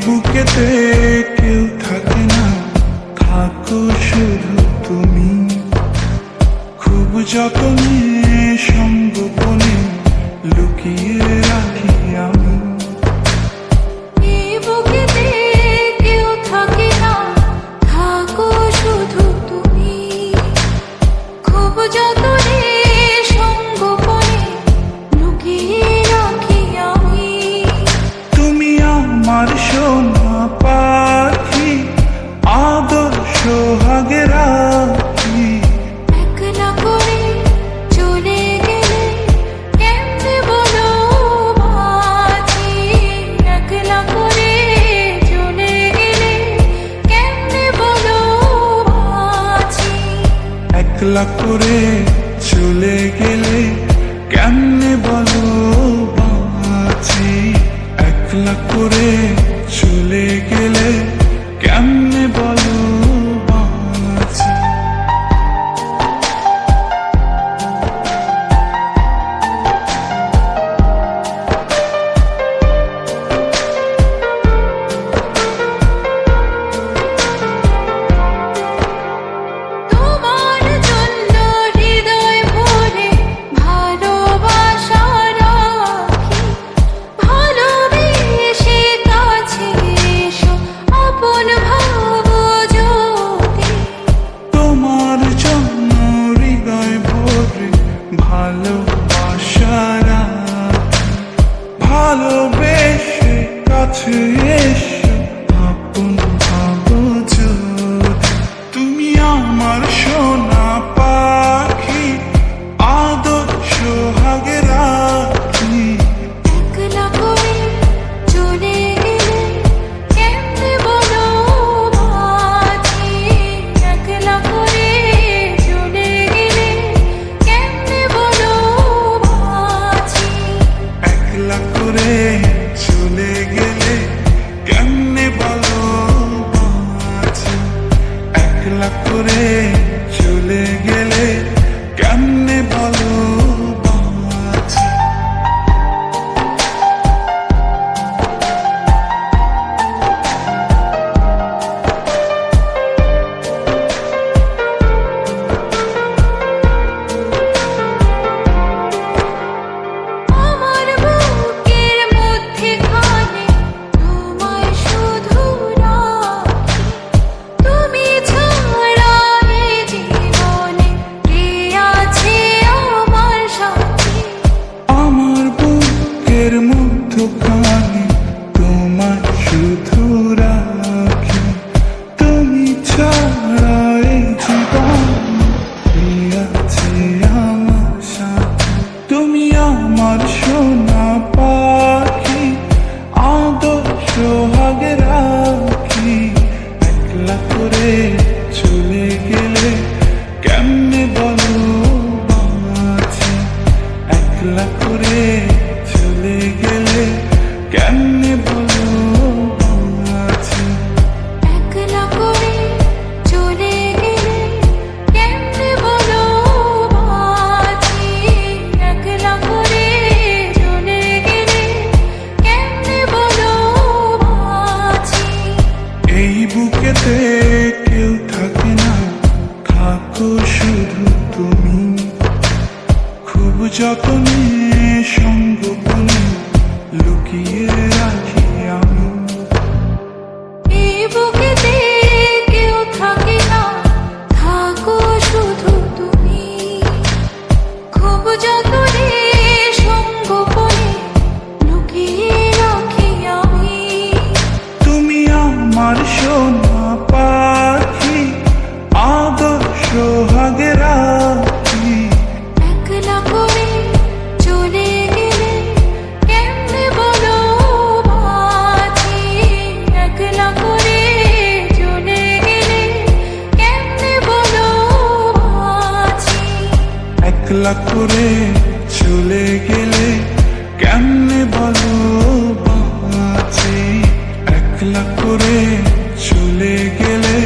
বুকেতে কেউ থাকে না, থাকো শুধু তুমি। খুব যতনে সঙ্গোপনে লুকিয়ে রাখি আমি। এই বুকেতে কেউ থাকে না, থাকো শুধু তুমি। খুব যতনে সঙ্গোপনে লুকিয়ে রাখি আমি। তুমি আমার সোনা পাখি, আদর সোহাগে রাখি। একলা করে চলে গেলে কেমনে বলো বাঁচি। একলা করে চলে গেলে কেমনে বলো বাঁচি। একলা করে চলে গেলে কেমনে বলো বাঁচি। একলা করে চলে গেলে কেমনে বলো বাঁচি। তোমার জন্য হৃদয় ভরে ভালোবাসা রাখি। ভালোবেসে কাছে এসো, আপন ভাবো যদি। তোমার জন্য হৃদয় ভরে ভালোবাসা রাখি। ভালোবেসে কাছে এসো, আপন ভাবো যদি। তুমি আমার সোনা পাখি, আদর সোহাগে রাখি। একলা করে চলে গেলে কেমনে বলো বাঁচি। একলা করে চলে গেলে কেমনে বলো বাঁচি। একলা করে চলে গেলে কেমনে বলো বাঁচি। একলা করে চলে গেলে কেমনে বলো বাঁচি। আমার বুকের মধ্যেখানে তোমায় শুধু রাখি। তুমি ছাড়া এই জীবনে কে আছে আমার সাথী। আমার বুকের মধ্যখানে তোমার শুধু রাখি। তুমি ছাড়া এই জীবন কে আছে আমার সাথে। তুমি আমার সোনা পাখি, আদর সোহাগে রাখি। একলা করে যতনে সঙ্গোপনে লুকিয়ে রাখি আমি। এই বুকেতে কেউ থাকে না, থাকো শুধু তুমি। খুব যতনে সঙ্গোপনে লুকিয়ে রাখি আমি। তুমি আমার সোনা পাখি, আদর্শ হাগে রাখি। একলা করে চলে গেলে কেমনে বলো বাঁচি। একলা করে চলে গেলে কেমনে বলো বাঁচি। একলা করে চলে গেলে কেমনে বলো বাঁচি। একলা করে চলে গেলে